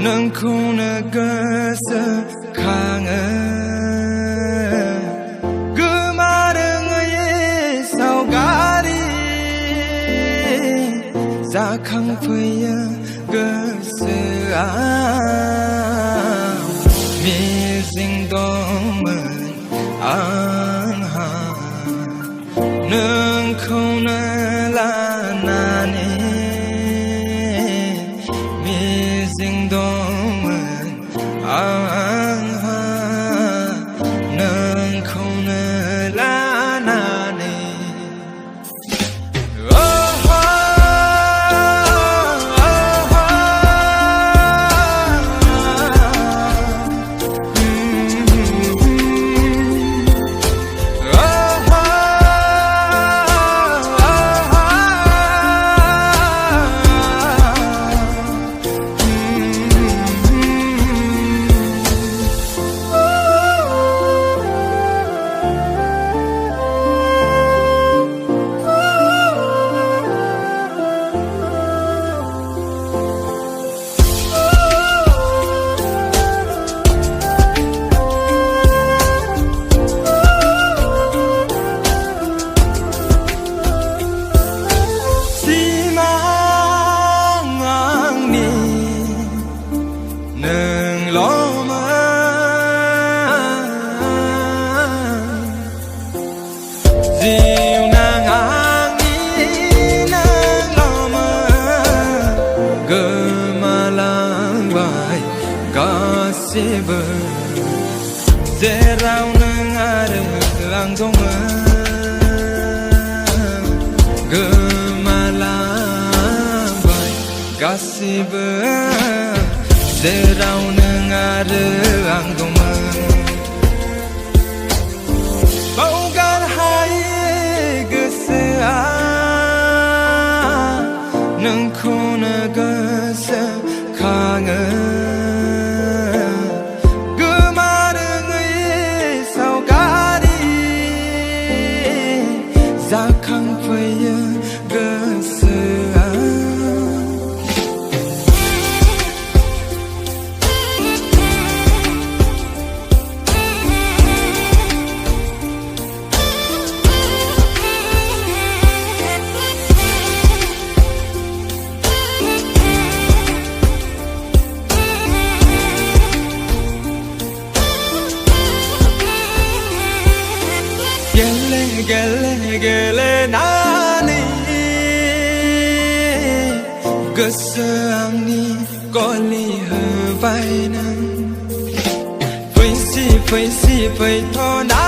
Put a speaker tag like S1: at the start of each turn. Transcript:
S1: नोंखौनो गोसो खाङो गोमारोङै सावगारि जाखांफैयो गोसोआव मिजिं दंमोन आंहा नोंखौनो लानानै मिजिं दंमोन आंहा नोंखौनो लानानै गासिबो जेराव नों आरो आं दंमोन गोमालांबाय गासिबो जेराव नों आरो आं दंमोन बावगार हायै गोसोआ नोंखौनो गोसो खाङो जाखांफैयो गोसोआ गेलेनानै गोसो आंनि गलि होबाय नों फैसि फैथ'ना